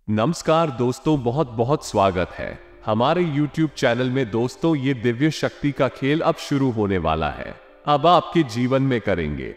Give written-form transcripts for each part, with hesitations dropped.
नमस्कार दोस्तों, बहुत बहुत स्वागत है हमारे YouTube चैनल में। दोस्तों, ये दिव्य शक्ति का खेल अब शुरू होने वाला है। अब आपके जीवन में करेंगे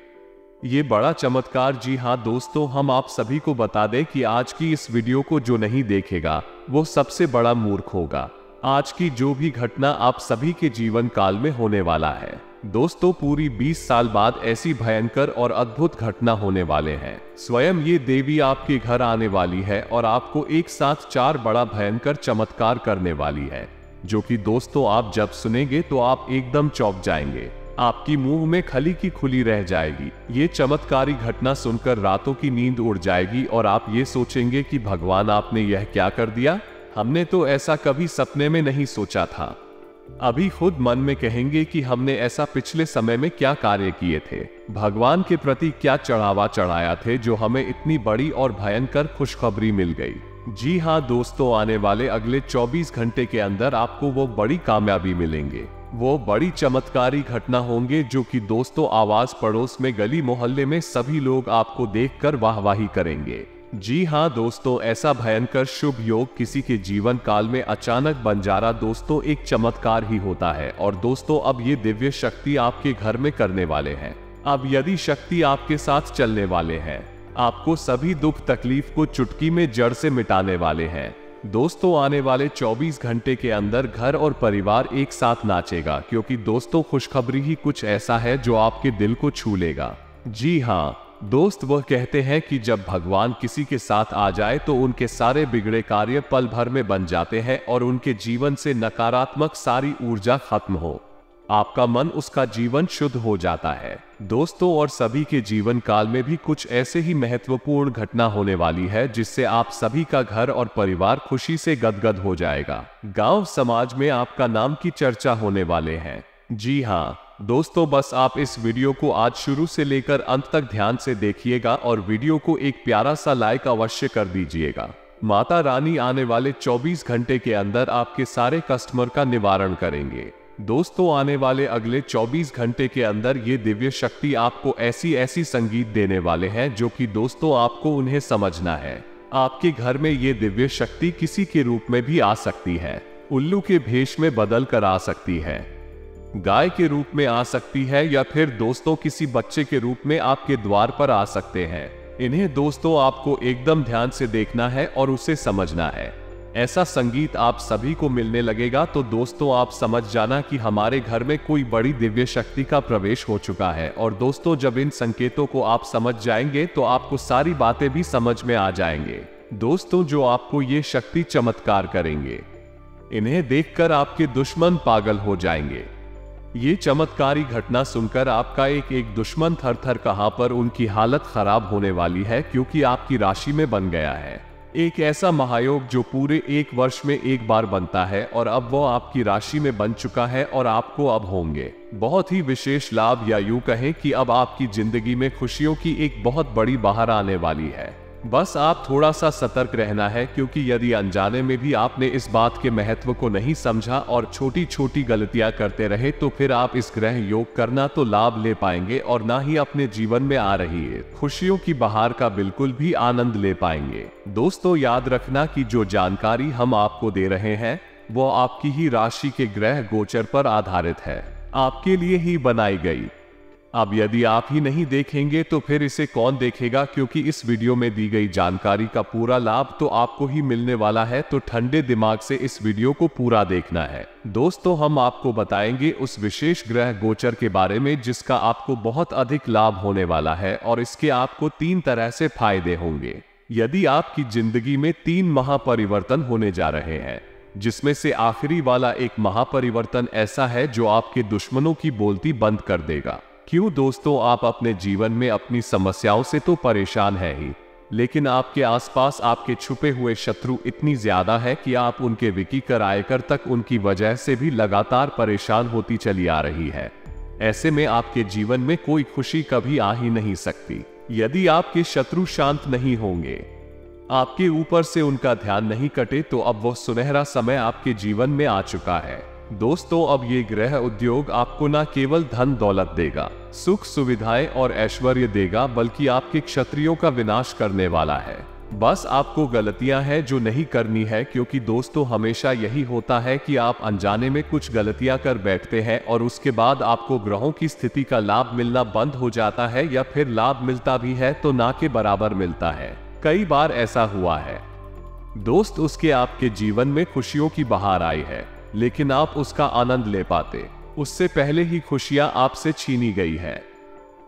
ये बड़ा चमत्कार। जी हाँ दोस्तों, हम आप सभी को बता दें कि आज की इस वीडियो को जो नहीं देखेगा वो सबसे बड़ा मूर्ख होगा। आज की जो भी घटना आप सभी के जीवन काल में होने वाला है दोस्तों, पूरी 20 साल बाद ऐसी भयंकर और अद्भुत घटना होने वाले हैं। स्वयं ये देवी आपके घर आने वाली है और आपको एक साथ 4 बड़ा भयंकर चमत्कार करने वाली है, जो कि दोस्तों आप जब सुनेंगे तो आप एकदम चौंक जाएंगे। आपकी मुंह में खली की खुली रह जाएगी। ये चमत्कारी घटना सुनकर रातों की नींद उड़ जाएगी और आप ये सोचेंगे कि भगवान आपने यह क्या कर दिया, हमने तो ऐसा कभी सपने में नहीं सोचा था। अभी खुद मन में कहेंगे कि हमने ऐसा पिछले समय में क्या कार्य किए थे, भगवान के प्रति क्या चढ़ावा चढ़ाया थे जो हमें इतनी बड़ी और भयंकर खुशखबरी मिल गई। जी हाँ दोस्तों, आने वाले अगले 24 घंटे के अंदर आपको वो बड़ी कामयाबी मिलेंगे, वो बड़ी चमत्कारी घटना होंगे जो कि दोस्तों आवाज पड़ोस में, गली मोहल्ले में सभी लोग आपको देखकर वाहवाही करेंगे। जी हाँ दोस्तों, ऐसा भयंकर शुभ योग किसी के जीवन काल में अचानक बन जाना दोस्तों एक चमत्कार ही होता है। और दोस्तों अब ये दिव्य शक्ति आपके घर में करने वाले हैं। अब यदि शक्ति आपके साथ चलने वाले हैं, आपको सभी दुख तकलीफ को चुटकी में जड़ से मिटाने वाले हैं। दोस्तों आने वाले 24 घंटे के अंदर घर और परिवार एक साथ नाचेगा, क्योंकि दोस्तों खुशखबरी ही कुछ ऐसा है जो आपके दिल को छू लेगा। जी हाँ दोस्त, वह कहते हैं कि जब भगवान किसी के साथ आ जाए तो उनके सारे बिगड़े कार्य पल भर में बन जाते हैं और उनके जीवन से नकारात्मक सारी ऊर्जा खत्म हो, आपका मन, उसका जीवन शुद्ध हो जाता है दोस्तों। और सभी के जीवन काल में भी कुछ ऐसे ही महत्वपूर्ण घटना होने वाली है जिससे आप सभी का घर और परिवार खुशी से गदगद हो जाएगा। गांव समाज में आपका नाम की चर्चा होने वाले हैं। जी हाँ दोस्तों, बस आप इस वीडियो को आज शुरू से लेकर अंत तक ध्यान से देखिएगा और वीडियो को एक प्यारा सा लाइक अवश्य कर दीजिएगा। माता रानी आने वाले 24 घंटे के अंदर आपके सारे कस्टमर का निवारण करेंगे। दोस्तों आने वाले अगले 24 घंटे के अंदर ये दिव्य शक्ति आपको ऐसी ऐसी संगीत देने वाले हैं जो कि दोस्तों आपको उन्हें समझना है। आपके घर में ये दिव्य शक्ति किसी के रूप में भी आ सकती है, उल्लू के भेष में बदल कर आ सकती है, गाय के रूप में आ सकती है, या फिर दोस्तों किसी बच्चे के रूप में आपके द्वार पर आ सकते हैं। इन्हें दोस्तों आपको एकदम ध्यान से देखना है और उसे समझना है। ऐसा संगीत आप सभी को मिलने लगेगा तो दोस्तों आप समझ जाना कि हमारे घर में कोई बड़ी दिव्य शक्ति का प्रवेश हो चुका है। और दोस्तों जब इन संकेतों को आप समझ जाएंगे तो आपको सारी बातें भी समझ में आ जाएंगे। दोस्तों जो आपको ये शक्ति चमत्कार करेंगे, इन्हें देखकर आपके दुश्मन पागल हो जाएंगे। ये चमत्कारी घटना सुनकर आपका एक एक दुश्मन थर थर कहां पर उनकी हालत खराब होने वाली है, क्योंकि आपकी राशि में बन गया है एक ऐसा महायोग जो पूरे 1 वर्ष में एक बार बनता है। और अब वो आपकी राशि में बन चुका है और आपको अब होंगे बहुत ही विशेष लाभ, या यूं कहें कि अब आपकी जिंदगी में खुशियों की एक बहुत बड़ी बहार आने वाली है। बस आप थोड़ा सा सतर्क रहना है, क्योंकि यदि अनजाने में भी आपने इस बात के महत्व को नहीं समझा और छोटी छोटी गलतियां करते रहे तो फिर आप इस ग्रह योग करना तो लाभ ले पाएंगे और ना ही अपने जीवन में आ रही है खुशियों की बहार का बिल्कुल भी आनंद ले पाएंगे। दोस्तों याद रखना कि जो जानकारी हम आपको दे रहे हैं वो आपकी ही राशि के ग्रह गोचर पर आधारित है, आपके लिए ही बनाई गई। अब यदि आप ही नहीं देखेंगे तो फिर इसे कौन देखेगा, क्योंकि इस वीडियो में दी गई जानकारी का पूरा लाभ तो आपको ही मिलने वाला है। तो ठंडे दिमाग से इस वीडियो को पूरा देखना है। दोस्तों हम आपको बताएंगे उस विशेष ग्रह गोचर के बारे में जिसका आपको बहुत अधिक लाभ होने वाला है और इसके आपको 3 तरह से फायदे होंगे। यदि आपकी जिंदगी में 3 महापरिवर्तन होने जा रहे हैं, जिसमें से आखिरी वाला एक महापरिवर्तन ऐसा है जो आपके दुश्मनों की बोलती बंद कर देगा। क्यों दोस्तों, आप अपने जीवन में अपनी समस्याओं से तो परेशान हैं ही, लेकिन आपके आसपास आपके छुपे हुए शत्रु इतनी ज्यादा है कि आप उनके विकी कर आयकर तक उनकी वजह से भी लगातार परेशान होती चली आ रही है। ऐसे में आपके जीवन में कोई खुशी कभी आ ही नहीं सकती यदि आपके शत्रु शांत नहीं होंगे, आपके ऊपर से उनका ध्यान नहीं कटे। तो अब वो सुनहरा समय आपके जीवन में आ चुका है। दोस्तों अब ये ग्रह उद्योग आपको न केवल धन दौलत देगा, सुख सुविधाएं और ऐश्वर्य देगा, बल्कि आपके क्षत्रियों का विनाश करने वाला है। बस आपको गलतियां हैं जो नहीं करनी है, क्योंकि दोस्तों हमेशा यही होता है कि आप अनजाने में कुछ गलतियां कर बैठते हैं और उसके बाद आपको ग्रहों की स्थिति का लाभ मिलना बंद हो जाता है, या फिर लाभ मिलता भी है तो ना के बराबर मिलता है। कई बार ऐसा हुआ है दोस्त, उसके आपके जीवन में खुशियों की बहार आई है, लेकिन आप उसका आनंद ले पाते उससे पहले ही खुशियां आपसे छीनी गई है।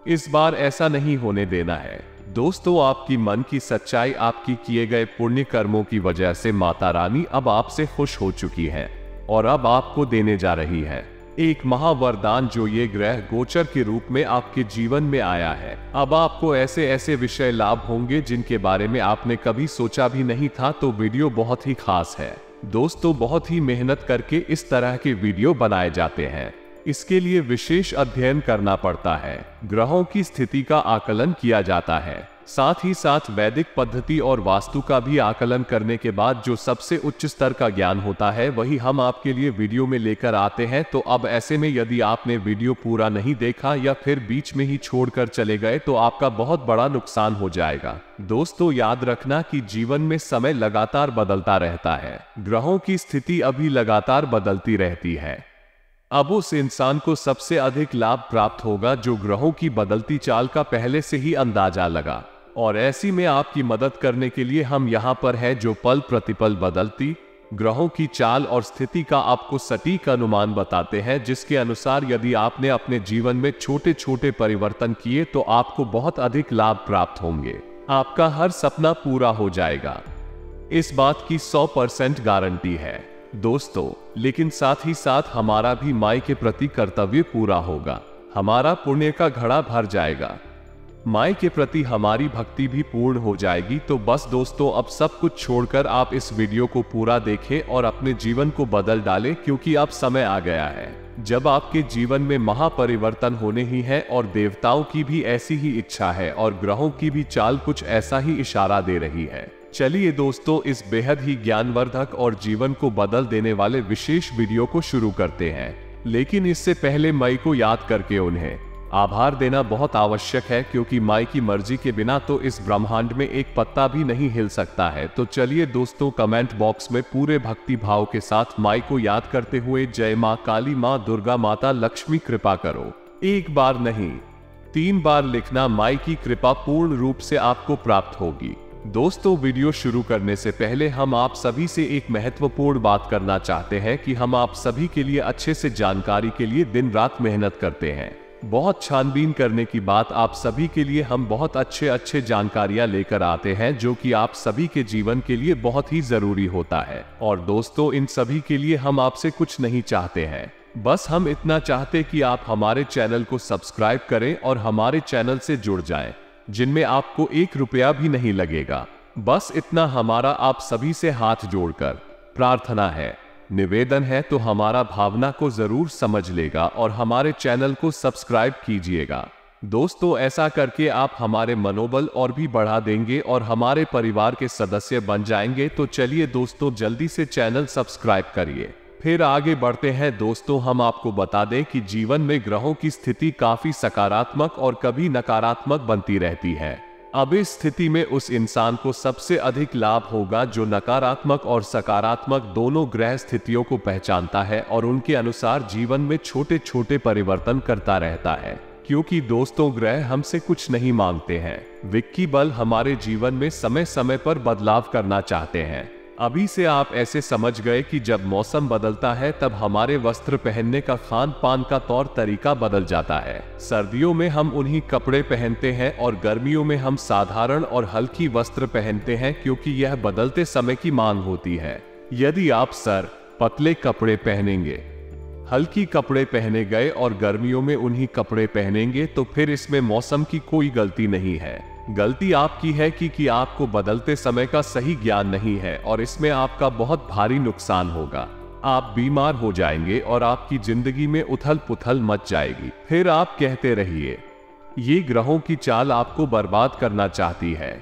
इस बार ऐसा नहीं होने देना है दोस्तों। आपकी मन की सच्चाई, आपकी किए गए पुण्य कर्मों की वजह से माता रानी अब आपसे खुश हो चुकी है और अब आपको देने जा रही है एक महावरदान, जो ये ग्रह गोचर के रूप में आपके जीवन में आया है। अब आपको ऐसे ऐसे विषय लाभ होंगे जिनके बारे में आपने कभी सोचा भी नहीं था। तो वीडियो बहुत ही खास है दोस्तों, बहुत ही मेहनत करके इस तरह के वीडियो बनाए जाते हैं। इसके लिए विशेष अध्ययन करना पड़ता है, ग्रहों की स्थिति का आकलन किया जाता है, साथ ही साथ वैदिक पद्धति और वास्तु का भी आकलन करने के बाद जो सबसे उच्च स्तर का ज्ञान होता है वही हम आपके लिए वीडियो में लेकर आते हैं। तो अब ऐसे में यदि आपने वीडियो पूरा नहीं देखा या फिर बीच में ही छोड़कर चले गए तो आपका बहुत बड़ा नुकसान हो जाएगा। दोस्तों याद रखना कि जीवन में समय लगातार बदलता रहता है, ग्रहों की स्थिति अभी लगातार बदलती रहती है। अब उस इंसान को सबसे अधिक लाभ प्राप्त होगा जो ग्रहों की बदलती चाल का पहले से ही अंदाजा लगा, और ऐसी में आपकी मदद करने के लिए हम यहाँ पर हैं, जो पल प्रतिपल बदलती ग्रहों की चाल और स्थिति का आपको सटीक अनुमान बताते हैं, जिसके अनुसार यदि आपने अपने जीवन में छोटे छोटे परिवर्तन किए तो आपको बहुत अधिक लाभ प्राप्त होंगे, आपका हर सपना पूरा हो जाएगा। इस बात की 100% गारंटी है दोस्तों। लेकिन साथ ही साथ हमारा भी माई के प्रति कर्तव्य पूरा होगा, हमारा पुण्य का घड़ा भर जाएगा, माई के प्रति हमारी भक्ति भी पूर्ण हो जाएगी। तो बस दोस्तों अब सब कुछ छोड़कर आप इस वीडियो को पूरा देखें और अपने जीवन को बदल डालें, क्योंकि अब समय आ गया है जब आपके जीवन में महापरिवर्तन होने ही है, और देवताओं की भी ऐसी ही इच्छा है और ग्रहों की भी चाल कुछ ऐसा ही इशारा दे रही है। चलिए दोस्तों इस बेहद ही ज्ञानवर्धक और जीवन को बदल देने वाले विशेष वीडियो को शुरू करते हैं। लेकिन इससे पहले माई को याद करके उन्हें आभार देना बहुत आवश्यक है, क्योंकि माई की मर्जी के बिना तो इस ब्रह्मांड में एक पत्ता भी नहीं हिल सकता है। तो चलिए दोस्तों कमेंट बॉक्स में पूरे भक्ति भाव के साथ माई को याद करते हुए जय माँ काली, माँ दुर्गा, माता लक्ष्मी कृपा करो, एक बार नहीं 3 बार लिखना, माई की कृपा पूर्ण रूप से आपको प्राप्त होगी। दोस्तों वीडियो शुरू करने से पहले हम आप सभी से एक महत्वपूर्ण बात करना चाहते हैं कि हम आप सभी के लिए अच्छे से जानकारी के लिए दिन रात मेहनत करते हैं। बहुत छानबीन करने की बात आप सभी के लिए हम बहुत अच्छे जानकारियां लेकर आते हैं, जो कि आप सभी के जीवन के लिए बहुत ही जरूरी होता है। और दोस्तों इन सभी के लिए हम आपसे कुछ नहीं चाहते हैं, बस हम इतना चाहते कि आप हमारे चैनल को सब्सक्राइब करें और हमारे चैनल से जुड़ जाएं, जिनमें आपको 1 रुपया भी नहीं लगेगा। बस इतना हमारा आप सभी से हाथ जोड़कर प्रार्थना है, निवेदन है। तो हमारा भावना को जरूर समझ लेगा और हमारे चैनल को सब्सक्राइब कीजिएगा। दोस्तों ऐसा करके आप हमारे मनोबल और भी बढ़ा देंगे और हमारे परिवार के सदस्य बन जाएंगे। तो चलिए दोस्तों जल्दी से चैनल सब्सक्राइब करिए। फिर आगे बढ़ते हैं दोस्तों, हम आपको बता दें कि जीवन में ग्रहों की स्थिति काफी सकारात्मक और कभी नकारात्मक बनती रहती है। अब इस स्थिति में उस इंसान को सबसे अधिक लाभ होगा जो नकारात्मक और सकारात्मक दोनों ग्रह स्थितियों को पहचानता है और उनके अनुसार जीवन में छोटे छोटे परिवर्तन करता रहता है। क्योंकि दोस्तों ग्रह हमसे कुछ नहीं मांगते हैं, विक्की बल हमारे जीवन में समय समय पर बदलाव करना चाहते हैं। अभी से आप ऐसे समझ गए कि जब मौसम बदलता है तब हमारे वस्त्र पहनने का खान पान का तौर तरीका बदल जाता है। सर्दियों में हम उन्हीं कपड़े पहनते हैं और गर्मियों में हम साधारण और हल्की वस्त्र पहनते हैं, क्योंकि यह बदलते समय की मांग होती है। यदि आप पतले कपड़े पहनेंगे, हल्की कपड़े पहने गए और गर्मियों में उन्हीं कपड़े पहनेंगे तो फिर इसमें मौसम की कोई गलती नहीं है। गलती आपकी है कि आपको बदलते समय का सही ज्ञान नहीं है और इसमें आपका बहुत भारी नुकसान होगा। आप बीमार हो जाएंगे और आपकी जिंदगी में उथल पुथल मच जाएगी। फिर आप कहते रहिए ये ग्रहों की चाल आपको बर्बाद करना चाहती है।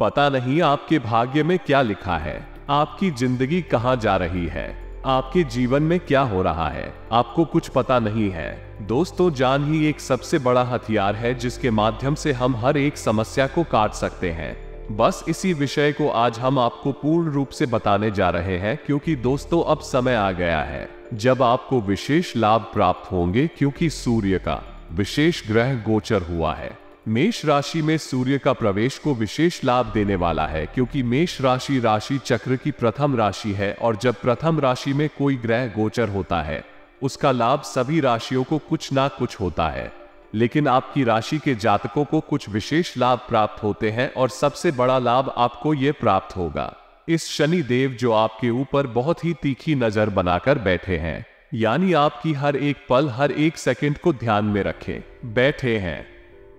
पता नहीं आपके भाग्य में क्या लिखा है, आपकी जिंदगी कहां जा रही है, आपके जीवन में क्या हो रहा है, आपको कुछ पता नहीं है। दोस्तों जान ही एक सबसे बड़ा हथियार है जिसके माध्यम से हम हर एक समस्या को काट सकते हैं। बस इसी विषय को आज हम आपको पूर्ण रूप से बताने जा रहे हैं, क्योंकि दोस्तों अब समय आ गया है जब आपको विशेष लाभ प्राप्त होंगे, क्योंकि सूर्य का विशेष ग्रह गोचर हुआ है। मेष राशि में सूर्य का प्रवेश को विशेष लाभ देने वाला है, क्योंकि मेष राशि राशि चक्र की प्रथम राशि है और जब प्रथम राशि में कोई ग्रह गोचर होता है उसका लाभ सभी राशियों को कुछ ना कुछ होता है, लेकिन आपकी राशि के जातकों को कुछ विशेष लाभ प्राप्त होते हैं और सबसे बड़ा लाभ आपको ये प्राप्त होगा। इस शनि देव जो आपके ऊपर बहुत ही तीखी नजर बनाकर बैठे हैं, यानी आपकी हर एक पल हर एक सेकंड को ध्यान में रखे बैठे हैं,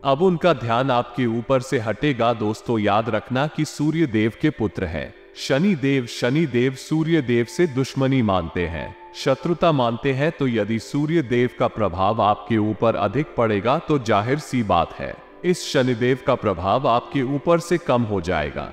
अब उनका ध्यान आपके ऊपर से हटेगा। दोस्तों याद रखना कि सूर्य देव के पुत्र हैं शनि देव सूर्य देव से दुश्मनी मानते हैं, शत्रुता मानते हैं, तो यदि सूर्य देव का प्रभाव आपके ऊपर अधिक पड़ेगा तो जाहिर सी बात है इस शनिदेव का प्रभाव आपके ऊपर से कम हो जाएगा।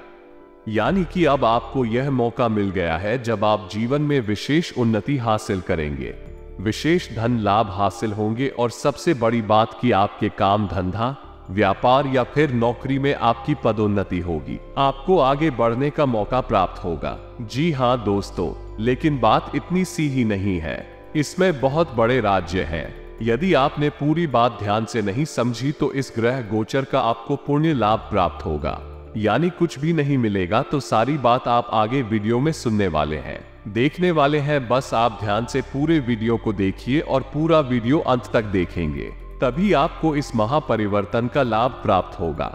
यानी कि अब आपको यह मौका मिल गया है जब आप जीवन में विशेष उन्नति हासिल करेंगे, विशेष धन लाभ हासिल होंगे और सबसे बड़ी बात कि आपके काम धंधा व्यापार या फिर नौकरी में आपकी पदोन्नति होगी, आपको आगे बढ़ने का मौका प्राप्त होगा। जी हाँ दोस्तों, लेकिन बात इतनी सी ही नहीं है, इसमें बहुत बड़े राज्य हैं। यदि आपने पूरी बात ध्यान से नहीं समझी तो इस ग्रह गोचर का आपको पुण्य लाभ प्राप्त होगा, यानी कुछ भी नहीं मिलेगा। तो सारी बात आप आगे वीडियो में सुनने वाले हैं, देखने वाले हैं। बस आप ध्यान से पूरे वीडियो को देखिए और पूरा वीडियो अंत तक देखेंगे, तभी आपको इस महापरिवर्तन का लाभ प्राप्त होगा।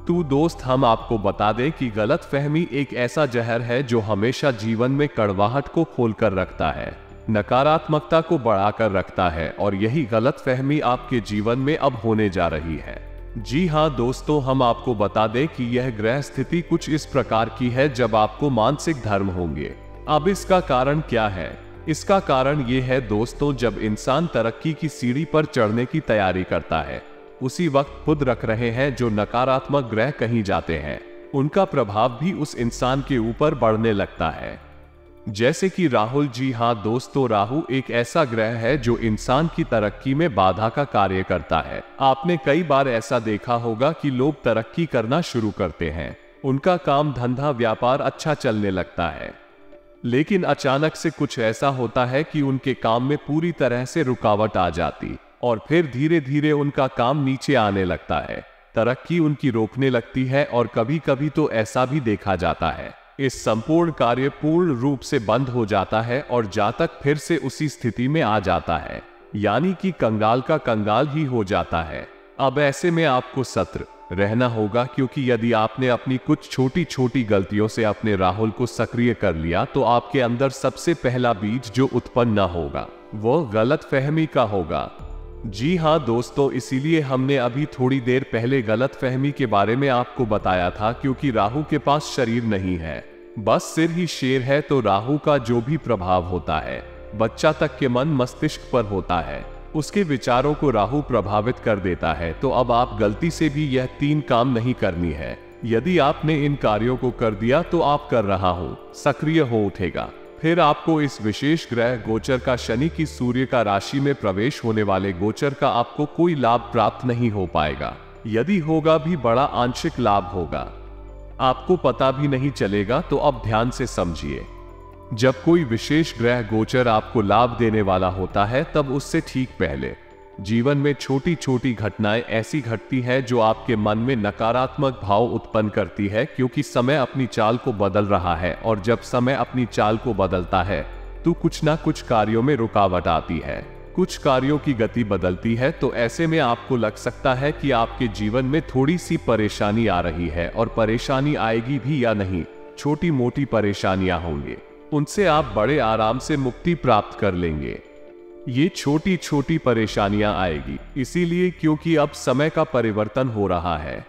तो दोस्त हम आपको बता दें कि गलतफहमी एक ऐसा जहर है जो हमेशा जीवन में कड़वाहट को खोलकर रखता है, नकारात्मकता को बढ़ाकर रखता है और यही गलतफहमी आपके जीवन में अब होने जा रही है। जी हाँ दोस्तों, हम आपको बता दें कि यह ग्रह स्थिति कुछ इस प्रकार की है जब आपको मानसिक धर्म होंगे। अब इसका कारण क्या है? इसका कारण ये है दोस्तों, जब इंसान तरक्की की सीढ़ी पर चढ़ने की तैयारी करता है उसी वक्त खुद रख रहे हैं जो नकारात्मक ग्रह कहीं जाते हैं, उनका प्रभाव भी उस इंसान के ऊपर बढ़ने लगता है। जैसे कि राहुल। जी हाँ दोस्तों, राहु एक ऐसा ग्रह है जो इंसान की तरक्की में बाधा का कार्य करता है। आपने कई बार ऐसा देखा होगा कि लोग तरक्की करना शुरू करते हैं, उनका काम धंधा व्यापार अच्छा चलने लगता है, लेकिन अचानक से कुछ ऐसा होता है कि उनके काम में पूरी तरह से रुकावट आ जाती और फिर धीरे धीरे उनका काम नीचे आने लगता है, तरक्की उनकी रोकने लगती है और कभी कभी तो ऐसा भी देखा जाता है इस संपूर्ण कार्य पूर्ण रूप से बंद हो जाता है और जातक फिर से उसी स्थिति में आ जाता है, यानी कि कंगाल का कंगाल ही हो जाता है। अब ऐसे में आपको सतर्क रहना होगा, क्योंकि यदि आपने अपनी कुछ छोटी छोटी गलतियों से अपने राहुल को सक्रिय कर लिया तो आपके अंदर सबसे पहला बीज जो उत्पन्न न होगा वो गलतफहमी का होगा। जी हाँ दोस्तों, इसीलिए हमने अभी थोड़ी देर पहले गलतफहमी के बारे में आपको बताया था, क्योंकि राहु के पास शरीर नहीं है, बस सिर ही शेर है। तो राहु का जो भी प्रभाव होता है बच्चा तक के मन मस्तिष्क पर होता है, उसके विचारों को राहु प्रभावित कर देता है। तो अब आप गलती से भी यह 3 काम नहीं करनी है। यदि आपने इन कार्यों को कर दिया तो आप कर रहा हूं सक्रिय हो उठेगा, फिर आपको इस विशेष ग्रह गोचर का शनि की सूर्य का राशि में प्रवेश होने वाले गोचर का आपको कोई लाभ प्राप्त नहीं हो पाएगा, यदि होगा भी बड़ा आंशिक लाभ होगा, आपको पता भी नहीं चलेगा। तो अब ध्यान से समझिए, जब कोई विशेष ग्रह गोचर आपको लाभ देने वाला होता है तब उससे ठीक पहले जीवन में छोटी छोटी घटनाएं ऐसी घटती है जो आपके मन में नकारात्मक भाव उत्पन्न करती है, क्योंकि समय अपनी चाल को बदल रहा है और जब समय अपनी चाल को बदलता है तो कुछ ना कुछ कार्यों में रुकावट आती है, कुछ कार्यों की गति बदलती है। तो ऐसे में आपको लग सकता है कि आपके जीवन में थोड़ी सी परेशानी आ रही है, और परेशानी आएगी भी या नहीं, छोटी मोटी परेशानियां होंगी, उनसे आप बड़े आराम से मुक्ति प्राप्त कर लेंगे। ये छोटी छोटी परेशानियां आएगी इसीलिए क्योंकि अब समय का परिवर्तन हो रहा है,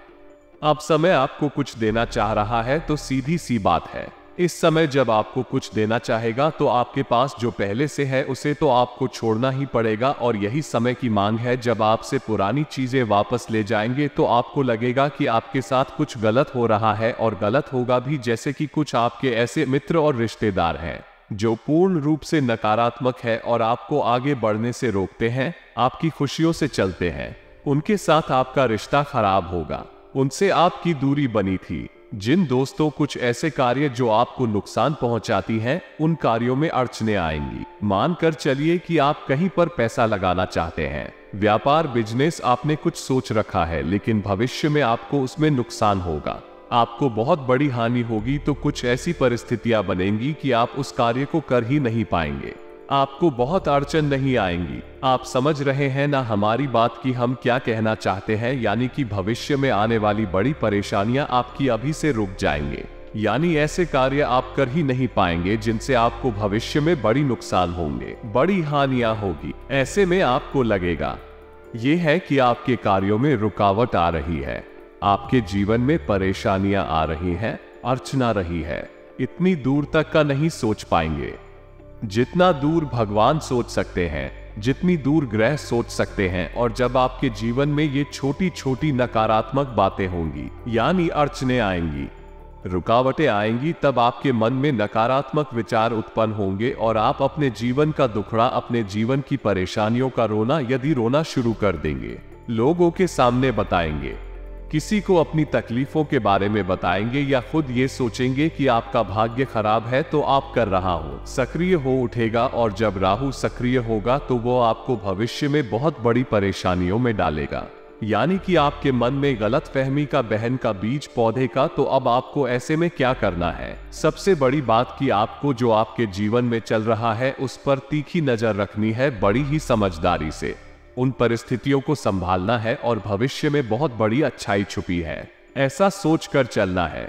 अब समय आपको कुछ देना चाह रहा है। तो सीधी सी बात है, इस समय जब आपको कुछ देना चाहेगा तो आपके पास जो पहले से है उसे तो आपको छोड़ना ही पड़ेगा, और यही समय की मांग है। जब आपसे पुरानी चीजें वापस ले जाएंगे तो आपको लगेगा कि आपके साथ कुछ गलत हो रहा है, और गलत होगा भी। जैसे कि कुछ आपके ऐसे मित्र और रिश्तेदार हैं जो पूर्ण रूप से नकारात्मक है और आपको आगे बढ़ने से रोकते हैं, आपकी खुशियों से चलते हैं, उनके साथ आपका रिश्ता खराब होगा, उनसे आपकी दूरी बनी थी, जिन दोस्तों कुछ ऐसे कार्य जो आपको नुकसान पहुंचाती हैं, उन कार्यों में अड़चने आएंगी। मानकर चलिए कि आप कहीं पर पैसा लगाना चाहते हैं, व्यापार बिजनेस आपने कुछ सोच रखा है, लेकिन भविष्य में आपको उसमें नुकसान होगा, आपको बहुत बड़ी हानि होगी। तो कुछ ऐसी परिस्थितियां बनेंगी कि आप उस कार्य को कर ही नहीं पाएंगे, आपको बहुत अड़चन नहीं आएंगी। आप समझ रहे हैं ना हमारी बात की हम क्या कहना चाहते हैं? यानी कि भविष्य में आने वाली बड़ी परेशानियां आपकी अभी से रुक जाएंगे, यानी ऐसे कार्य आप कर ही नहीं पाएंगे जिनसे आपको भविष्य में बड़ी नुकसान होंगे, बड़ी हानियां होगी। ऐसे में आपको लगेगा ये है कि आपके कार्यों में रुकावट आ रही है, आपके जीवन में परेशानियां आ रही हैं, अड़चना रही है। इतनी दूर तक का नहीं सोच पाएंगे जितना दूर भगवान सोच सकते हैं, जितनी दूर ग्रह सोच सकते हैं। और जब आपके जीवन में ये छोटी छोटी नकारात्मक बातें होंगी, यानी अड़चने आएंगी, रुकावटें आएंगी, तब आपके मन में नकारात्मक विचार उत्पन्न होंगे और आप अपने जीवन का दुखड़ा, अपने जीवन की परेशानियों का रोना यदि रोना शुरू कर देंगे, लोगों के सामने बताएंगे, किसी को अपनी तकलीफों के बारे में बताएंगे, या खुद ये सोचेंगे कि आपका भाग्य खराब है तो आप कर रहा हो, सक्रिय हो उठेगा। और जब राहु सक्रिय होगा तो वो आपको भविष्य में बहुत बड़ी परेशानियों में डालेगा, यानी कि आपके मन में गलत फहमी का बहन का बीज पौधे का। तो अब आपको ऐसे में क्या करना है? सबसे बड़ी बात कि आपको जो आपके जीवन में चल रहा है उस पर तीखी नजर रखनी है, बड़ी ही समझदारी से उन परिस्थितियों को संभालना है और भविष्य में बहुत बड़ी अच्छाई छुपी है, ऐसा सोचकर चलना है।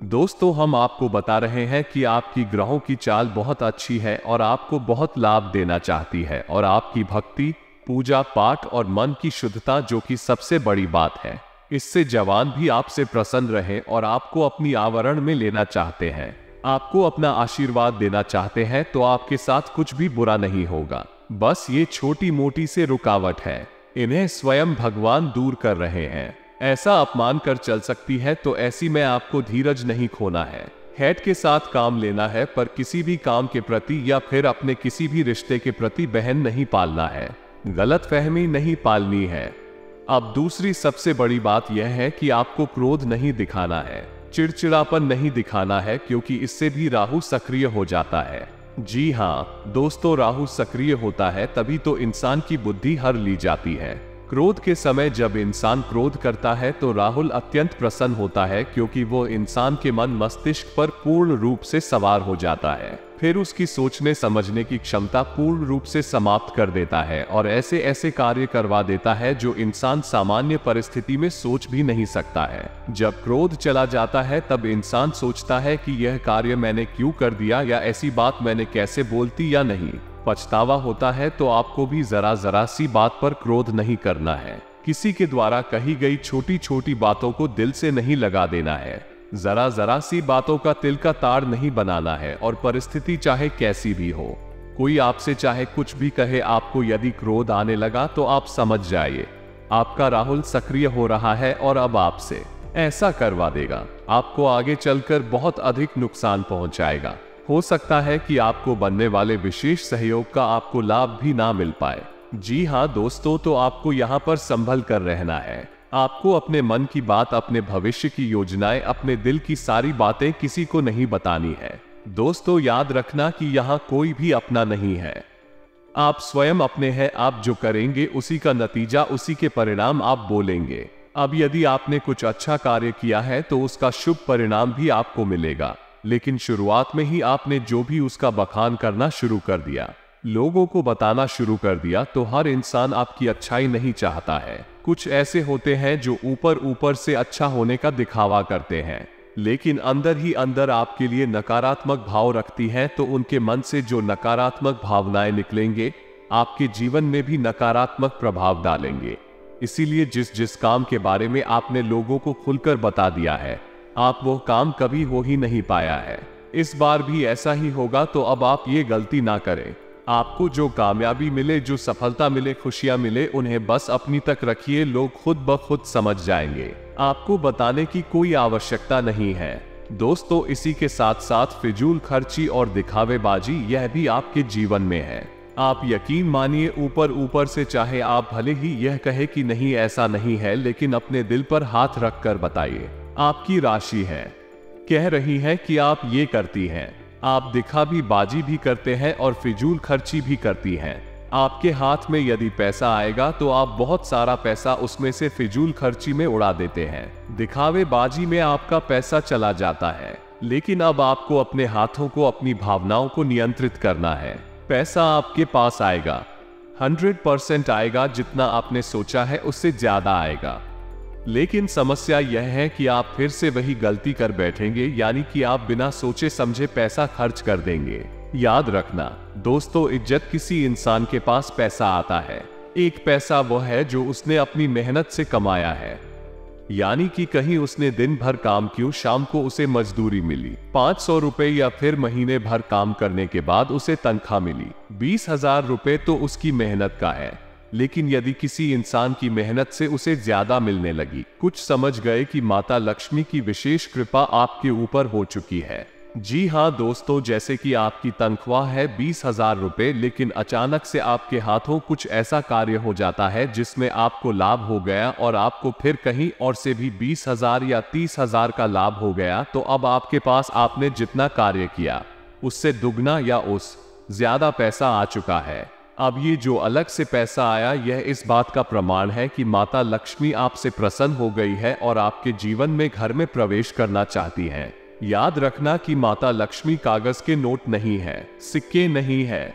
दोस्तों, हम आपको बता रहे हैं कि आपकी ग्रहों की चाल बहुत अच्छी है और आपको बहुत लाभ देना चाहती है, और आपकी भक्ति, पूजा पाठ और मन की शुद्धता, जो कि सबसे बड़ी बात है, इससे जवान भी आपसे प्रसन्न रहे और आपको अपनी आवरण में लेना चाहते हैं, आपको अपना आशीर्वाद देना चाहते हैं। तो आपके साथ कुछ भी बुरा नहीं होगा, बस ये छोटी मोटी से रुकावट है, इन्हें स्वयं भगवान दूर कर रहे हैं। ऐसा अपमान कर चल सकती है, तो ऐसी में आपको धीरज नहीं खोना है, हेड के साथ काम लेना है, पर किसी भी काम के प्रति या फिर अपने किसी भी रिश्ते के प्रति बहन नहीं पालना है, गलतफहमी नहीं पालनी है। अब दूसरी सबसे बड़ी बात यह है कि आपको क्रोध नहीं दिखाना है, चिड़चिड़ापन नहीं दिखाना है, क्योंकि इससे भी राहु सक्रिय हो जाता है। जी हाँ दोस्तों, राहु सक्रिय होता है तभी तो इंसान की बुद्धि हर ली जाती है। क्रोध के समय जब इंसान क्रोध करता है तो राहुल अत्यंत प्रसन्न होता है, क्योंकि वो इंसान के मन मस्तिष्क पर पूर्ण रूप से सवार हो जाता है, फिर उसकी सोचने समझने की क्षमता पूर्ण रूप से समाप्त कर देता है और ऐसे ऐसे कार्य करवा देता है जो इंसान सामान्य परिस्थिति में सोच भी नहीं सकता है। जब क्रोध चला जाता है तब इंसान सोचता है कि यह कार्य मैंने क्यों कर दिया, या ऐसी बात मैंने कैसे बोलती या नहीं। पछतावा होता है। तो आपको भी जरा सी बात पर क्रोध नहीं करना है, किसी के द्वारा कही गई छोटी छोटी बातों को दिल से नहीं लगा देना है, जरा सी बातों का तिल का तार नहीं बनाना है। और परिस्थिति चाहे कैसी भी हो, कोई आपसे चाहे कुछ भी कहे, आपको यदि क्रोध आने लगा तो आप समझ जाइए आपका राहुल सक्रिय हो रहा है और अब आपसे ऐसा करवा देगा, आपको आगे चलकर बहुत अधिक नुकसान पहुंचाएगा। हो सकता है कि आपको बनने वाले विशेष सहयोग का आपको लाभ भी ना मिल पाए। जी हाँ दोस्तों, तो आपको यहाँ पर संभल कर रहना है। आपको अपने मन की बात, अपने भविष्य की योजनाएं, अपने दिल की सारी बातें किसी को नहीं बतानी है। दोस्तों याद रखना कि यहाँ कोई भी अपना नहीं है, आप स्वयं अपने हैं। आप जो करेंगे उसी का नतीजा, उसी के परिणाम आप बोलेंगे। अब यदि आपने कुछ अच्छा कार्य किया है तो उसका शुभ परिणाम भी आपको मिलेगा, लेकिन शुरुआत में ही आपने जो भी उसका बखान करना शुरू कर दिया, लोगों को बताना शुरू कर दिया, तो हर इंसान आपकी अच्छाई नहीं चाहता है। कुछ ऐसे होते हैं जो ऊपर ऊपर से अच्छा होने का दिखावा करते हैं, लेकिन अंदर ही अंदर आपके लिए नकारात्मक भाव रखती हैं। तो उनके मन से जो नकारात्मक भावनाएं निकलेंगे, आपके जीवन में भी नकारात्मक प्रभाव डालेंगे। इसीलिए जिस काम के बारे में आपने लोगों को खुलकर बता दिया है, आप वो काम कभी हो ही नहीं पाया है। इस बार भी ऐसा ही होगा। तो अब आप ये गलती ना करें। आपको जो कामयाबी मिले, जो सफलता मिले, खुशियां मिले, उन्हें बस अपनी तक रखिए, लोग खुद ब खुद समझ जाएंगे, आपको बताने की कोई आवश्यकता नहीं है। दोस्तों इसी के साथ साथ फिजूल खर्ची और दिखावेबाजी, यह भी आपके जीवन में है। आप यकीन मानिए, ऊपर ऊपर से चाहे आप भले ही यह कहे कि नहीं ऐसा नहीं है, लेकिन अपने दिल पर हाथ रख कर बताइए, आपकी राशि है, कह रही है कि आप ये करती हैं। आप दिखाबाजी भी करते हैं और फिजूल खर्ची भी करती हैं। आपके हाथ में यदि पैसा आएगा तो आप बहुत सारा पैसा उसमें से फिजूल खर्ची में उड़ा देते हैं। दिखावेबाजी में आपका पैसा चला जाता है, लेकिन अब आपको अपने हाथों को, अपनी भावनाओं को नियंत्रित करना है। पैसा आपके पास आएगा, 100% आएगा। जितना आपने सोचा है उससे ज्यादा आएगा। लेकिन समस्या यह है कि आप फिर से वही गलती कर बैठेंगे, यानी कि आप बिना सोचे समझे पैसा खर्च कर देंगे। याद रखना दोस्तों, इज्जत किसी इंसान के पास पैसा आता है, एक पैसा वो है जो उसने अपनी मेहनत से कमाया है। यानी कि कहीं उसने दिन भर काम किया, शाम को उसे मजदूरी मिली 500 रुपए, या फिर महीने भर काम करने के बाद उसे तनख्वाह मिली 20,000 रुपए, तो उसकी मेहनत का है। लेकिन यदि किसी इंसान की मेहनत से उसे ज्यादा मिलने लगी, कुछ समझ गए कि माता लक्ष्मी की विशेष कृपा आपके ऊपर हो चुकी है। जी हाँ दोस्तों, जैसे कि आपकी तनख्वाह है 20,000 रुपए, लेकिन अचानक से आपके हाथों कुछ ऐसा कार्य हो जाता है जिसमें आपको लाभ हो गया और आपको फिर कहीं और से भी 20,000 या 30,000 का लाभ हो गया, तो अब आपके पास आपने जितना कार्य किया उससे दुगना या उस ज्यादा पैसा आ चुका है। अब ये जो अलग से पैसा आया, यह इस बात का प्रमाण है कि माता लक्ष्मी आपसे प्रसन्न हो गई है और आपके जीवन में घर में प्रवेश करना चाहती हैं। याद रखना कि माता लक्ष्मी कागज के नोट नहीं है, सिक्के नहीं है,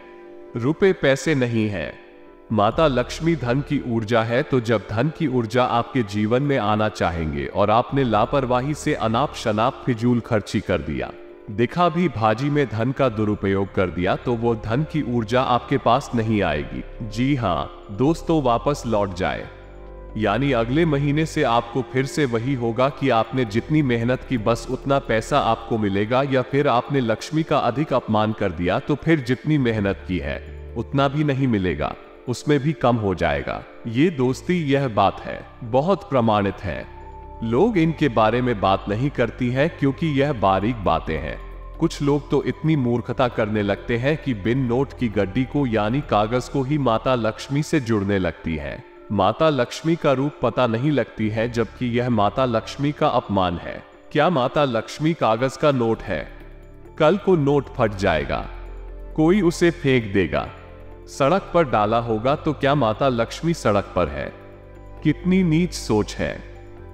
रुपए पैसे नहीं है। माता लक्ष्मी धन की ऊर्जा है। तो जब धन की ऊर्जा आपके जीवन में आना चाहेंगे और आपने लापरवाही से अनाप शनाप फिजूल खर्ची कर दिया, दिखाबाजी में धन का दुरुपयोग कर दिया, तो वो धन की ऊर्जा आपके पास नहीं आएगी। जी हाँ दोस्तों, वापस लौट जाए, यानी अगले महीने से आपको फिर से वही होगा कि आपने जितनी मेहनत की बस उतना पैसा आपको मिलेगा, या फिर आपने लक्ष्मी का अधिक अपमान कर दिया तो फिर जितनी मेहनत की है उतना भी नहीं मिलेगा, उसमें भी कम हो जाएगा। ये दोस्ती, यह बात है, बहुत प्रमाणित है। लोग इनके बारे में बात नहीं करती हैं क्योंकि यह बारीक बातें हैं। कुछ लोग तो इतनी मूर्खता करने लगते हैं कि बिन नोट की गड्डी को, यानी कागज को ही माता लक्ष्मी से जुड़ने लगती है। माता लक्ष्मी का रूप पता नहीं लगती है, जबकि यह माता लक्ष्मी का अपमान है। क्या माता लक्ष्मी कागज का नोट है? कल को नोट फट जाएगा, कोई उसे फेंक देगा, सड़क पर डाला होगा, तो क्या माता लक्ष्मी सड़क पर है? कितनी नीच सोच है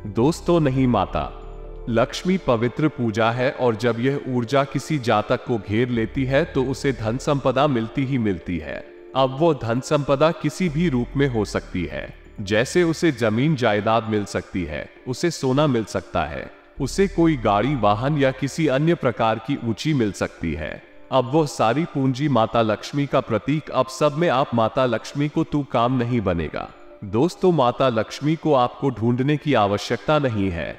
दोस्तों। नहीं, माता लक्ष्मी पवित्र पूजा है, और जब यह ऊर्जा किसी जातक को घेर लेती है तो उसे धन संपदा मिलती ही मिलती है। अब वो धन संपदा किसी भी रूप में हो सकती है, जैसे उसे जमीन जायदाद मिल सकती है, उसे सोना मिल सकता है, उसे कोई गाड़ी वाहन या किसी अन्य प्रकार की ऊंची मिल सकती है। अब वो सारी पूंजी माता लक्ष्मी का प्रतीक। अब सब में आप माता लक्ष्मी को तू काम नहीं बनेगा। दोस्तों, माता लक्ष्मी को आपको ढूंढने की आवश्यकता नहीं है,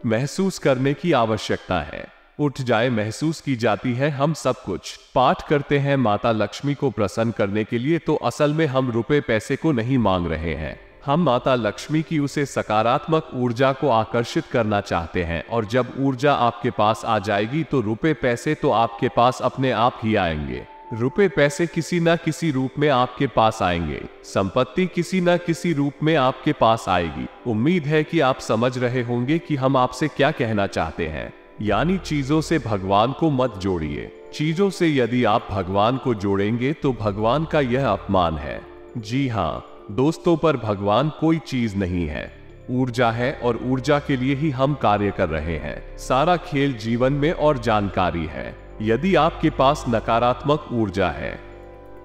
महसूस करने की आवश्यकता है। उठ जाए महसूस की जाती है। हम सब कुछ पाठ करते हैं माता लक्ष्मी को प्रसन्न करने के लिए, तो असल में हम रुपए पैसे को नहीं मांग रहे हैं। हम माता लक्ष्मी की उसे सकारात्मक ऊर्जा को आकर्षित करना चाहते हैं, और जब ऊर्जा आपके पास आ जाएगी तो रुपए पैसे तो आपके पास अपने आप ही आएंगे। रुपए पैसे किसी न किसी रूप में आपके पास आएंगे, संपत्ति किसी न किसी रूप में आपके पास आएगी। उम्मीद है कि आप समझ रहे होंगे कि हम आपसे क्या कहना चाहते हैं। यानी चीजों से भगवान को मत जोड़िए। चीजों से यदि आप भगवान को जोड़ेंगे तो भगवान का यह अपमान है। जी हाँ दोस्तों, पर भगवान कोई चीज नहीं है, ऊर्जा है, और ऊर्जा के लिए ही हम कार्य कर रहे हैं। सारा खेल जीवन में और जानकारी है। यदि आपके पास नकारात्मक ऊर्जा है,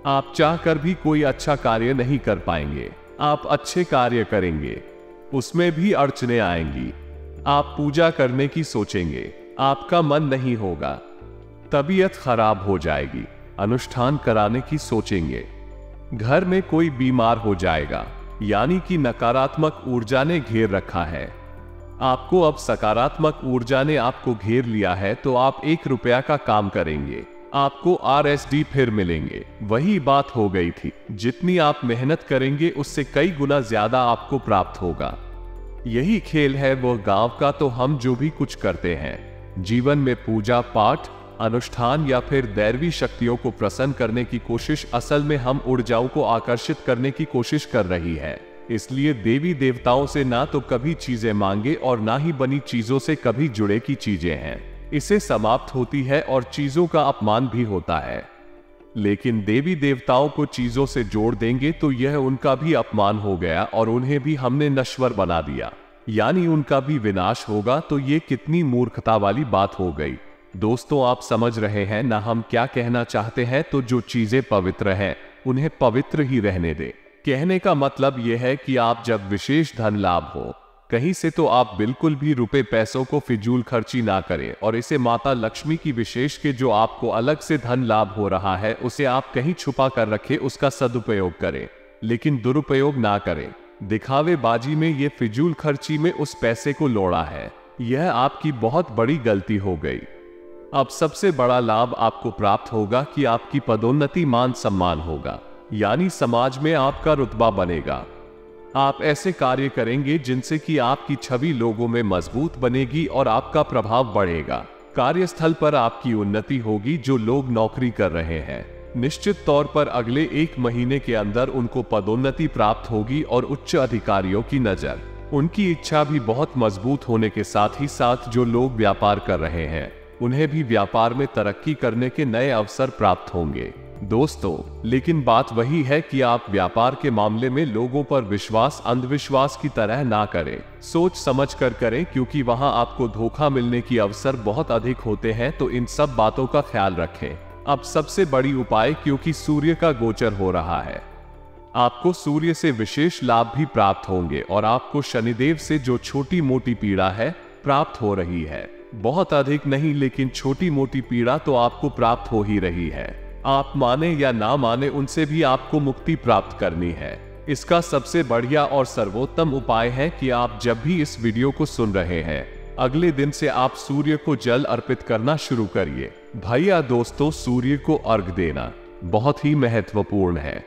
आप चाहकर भी कोई अच्छा कार्य नहीं कर पाएंगे। आप अच्छे कार्य करेंगे, उसमें भी अड़चने आएंगी। आप पूजा करने की सोचेंगे, आपका मन नहीं होगा, तबीयत खराब हो जाएगी। अनुष्ठान कराने की सोचेंगे, घर में कोई बीमार हो जाएगा। यानी कि नकारात्मक ऊर्जा ने घेर रखा है आपको। अब सकारात्मक ऊर्जा ने आपको घेर लिया है, तो आप 1 रुपया का काम करेंगे, आपको RSD फिर मिलेंगे। वही बात हो गई थी, जितनी आप मेहनत करेंगे उससे कई गुना ज्यादा आपको प्राप्त होगा। यही खेल है वो गांव का। तो हम जो भी कुछ करते हैं जीवन में, पूजा पाठ, अनुष्ठान या फिर दैवी शक्तियों को प्रसन्न करने की कोशिश, असल में हम ऊर्जाओं को आकर्षित करने की कोशिश कर रही है। इसलिए देवी देवताओं से ना तो कभी चीजें मांगे और ना ही बनी चीजों से कभी जुड़े की चीजें हैं। इससे समाप्त होती है और चीजों का अपमान भी होता है। लेकिन देवी देवताओं को चीजों से जोड़ देंगे तो यह उनका भी अपमान हो गया और उन्हें भी हमने नश्वर बना दिया, यानी उनका भी विनाश होगा। तो ये कितनी मूर्खता वाली बात हो गई। दोस्तों, आप समझ रहे हैं ना हम क्या कहना चाहते हैं? तो जो चीजें पवित्र हैं उन्हें पवित्र ही रहने दे। कहने का मतलब यह है कि आप जब विशेष धन लाभ हो कहीं से, तो आप बिल्कुल भी रुपए पैसों को फिजूल खर्ची ना करें और इसे माता लक्ष्मी की विशेष के जो आपको अलग से धन लाभ हो रहा है उसे आप कहीं छुपा कर रखें, उसका सदुपयोग करें, लेकिन दुरुपयोग ना करें। दिखावेबाजी में ये फिजूल खर्ची में उस पैसे को लौड़ा है, यह आपकी बहुत बड़ी गलती हो गई। अब सबसे बड़ा लाभ आपको प्राप्त होगा कि आपकी पदोन्नति, मान सम्मान होगा, यानी समाज में आपका रुतबा बनेगा। आप ऐसे कार्य करेंगे जिनसे कि आपकी छवि लोगों में मजबूत बनेगी और आपका प्रभाव बढ़ेगा। कार्यस्थल पर आपकी उन्नति होगी। जो लोग नौकरी कर रहे हैं निश्चित तौर पर अगले 1 महीने के अंदर उनको पदोन्नति प्राप्त होगी और उच्च अधिकारियों की नजर, उनकी इच्छा भी बहुत मजबूत होने के साथ ही साथ जो लोग व्यापार कर रहे हैं उन्हें भी व्यापार में तरक्की करने के नए अवसर प्राप्त होंगे। दोस्तों, लेकिन बात वही है कि आप व्यापार के मामले में लोगों पर विश्वास अंधविश्वास की तरह ना करें, सोच समझ कर करें, क्योंकि वहां आपको धोखा मिलने की अवसर बहुत अधिक होते हैं। तो इन सब बातों का ख्याल रखें। अब सबसे बड़ी उपाय, क्योंकि सूर्य का गोचर हो रहा है, आपको सूर्य से विशेष लाभ भी प्राप्त होंगे और आपको शनिदेव से जो छोटी मोटी पीड़ा है प्राप्त हो रही है, बहुत अधिक नहीं लेकिन छोटी मोटी पीड़ा तो आपको प्राप्त हो ही रही है। आप माने या ना माने उनसे भी आपको मुक्ति प्राप्त करनी है। इसका सबसे बढ़िया और सर्वोत्तम उपाय है कि आप जब भी इस वीडियो को सुन रहे हैं अगले दिन से आप सूर्य को जल अर्पित करना शुरू करिए। भैया दोस्तों, सूर्य को अर्घ देना बहुत ही महत्वपूर्ण है।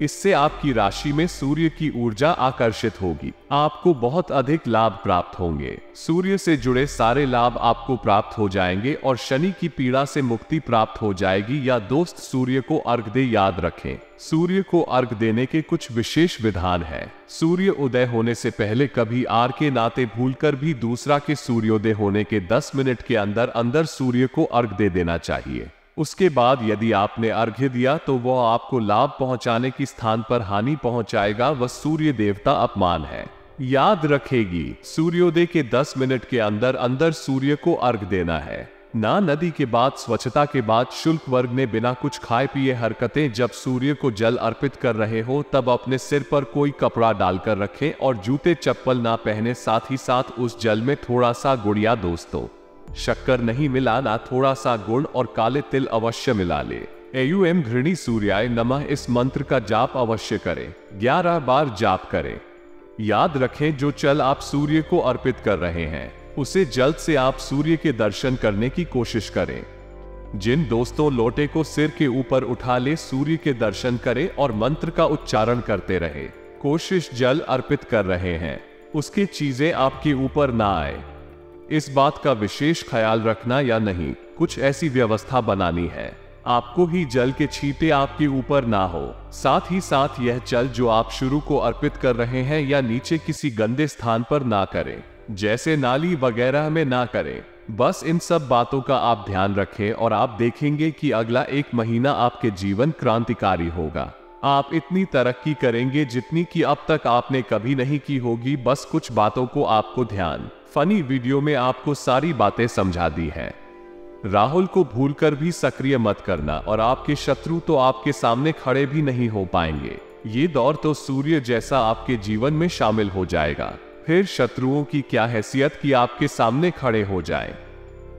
इससे आपकी राशि में सूर्य की ऊर्जा आकर्षित होगी, आपको बहुत अधिक लाभ प्राप्त होंगे। सूर्य से जुड़े सारे लाभ आपको प्राप्त हो जाएंगे और शनि की पीड़ा से मुक्ति प्राप्त हो जाएगी। या दोस्त, सूर्य को अर्घ दे, याद रखें सूर्य को अर्घ देने के कुछ विशेष विधान है। सूर्य उदय होने से पहले कभी आर के नाते भूलकर भी दूसरा के सूर्योदय होने के 10 मिनट के अंदर अंदर सूर्य को अर्घ दे देना चाहिए। उसके बाद यदि आपने अर्घ्य दिया तो वह आपको लाभ पहुंचाने की स्थान पर हानि पहुंचाएगा। वह सूर्य देवता अपमान है। याद रखेगी, सूर्योदय के 10 मिनट के अंदर अंदर सूर्य को अर्घ देना है। ना नदी के बाद, स्वच्छता के बाद शुल्क वर्ग ने बिना कुछ खाए पिए हरकतें। जब सूर्य को जल अर्पित कर रहे हो तब अपने सिर पर कोई कपड़ा डालकर रखें और जूते चप्पल ना पहने। साथ ही साथ उस जल में थोड़ा सा गुड़, या दोस्तों शक्कर नहीं मिलाना, थोड़ा सा गुड़ और काले तिल अवश्य मिला ले। एयुएम घृणी सूर्याय नमः इस मंत्र का जाप अवश्य करें, 11 बार जाप करें। याद रखें, जो जल आप सूर्य को अर्पित कर रहे हैं उसे जल्द से आप सूर्य के दर्शन करने की कोशिश करें। जिन दोस्तों लोटे को सिर के ऊपर उठा ले, सूर्य के दर्शन करें और मंत्र का उच्चारण करते रहे। कोशिश जल अर्पित कर रहे हैं उसकी चीजें आपके ऊपर ना आए, इस बात का विशेष ख्याल रखना। या नहीं, कुछ ऐसी व्यवस्था बनानी है आपको ही जल के छींटे आपके ऊपर ना हो। साथ ही साथ यह जल जो आप शुरू को अर्पित कर रहे हैं या नीचे किसी गंदे स्थान पर ना करें, जैसे नाली वगैरह में ना करें। बस इन सब बातों का आप ध्यान रखें और आप देखेंगे कि अगला 1 महीना आपके जीवन क्रांतिकारी होगा। आप इतनी तरक्की करेंगे जितनी कि अब तक आपने कभी नहीं की होगी। बस कुछ बातों को आपको ध्यान, फनी वीडियो में आपको सारी बातें समझा दी है। राहुल को भूलकर भी सक्रिय मत करना और आपके शत्रु तो आपके सामने खड़े भी नहीं हो पाएंगे। ये दौर तो सूर्य जैसा आपके जीवन में शामिल हो जाएगा। फिर शत्रुओं की क्या हैसियत कि आपके सामने खड़े हो जाएं।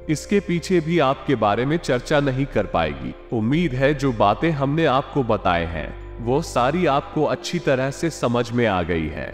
इसके पीछे भी आपके बारे में चर्चा नहीं कर पाएगी। उम्मीद है जो बातें हमने आपको बताए हैं वो सारी आपको अच्छी तरह से समझ में आ गई है।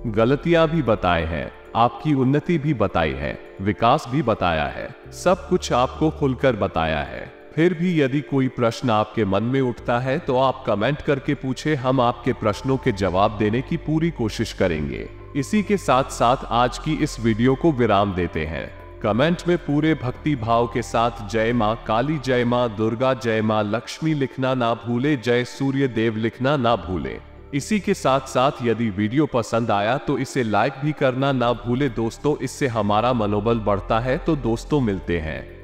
गलतियां भी बताए हैं, आपकी उन्नति भी बताई है, विकास भी बताया है, सब कुछ आपको खुलकर बताया है। फिर भी यदि कोई प्रश्न आपके मन में उठता है तो आप कमेंट करके पूछे, हम आपके प्रश्नों के जवाब देने की पूरी कोशिश करेंगे। इसी के साथ साथ आज की इस वीडियो को विराम देते हैं। कमेंट में पूरे भक्ति भाव के साथ जय मां काली, जय मां दुर्गा, जय मां लक्ष्मी लिखना ना भूले, जय सूर्य देव लिखना ना भूले। इसी के साथ साथ यदि वीडियो पसंद आया तो इसे लाइक भी करना ना भूले दोस्तों, इससे हमारा मनोबल बढ़ता है। तो दोस्तों मिलते हैं।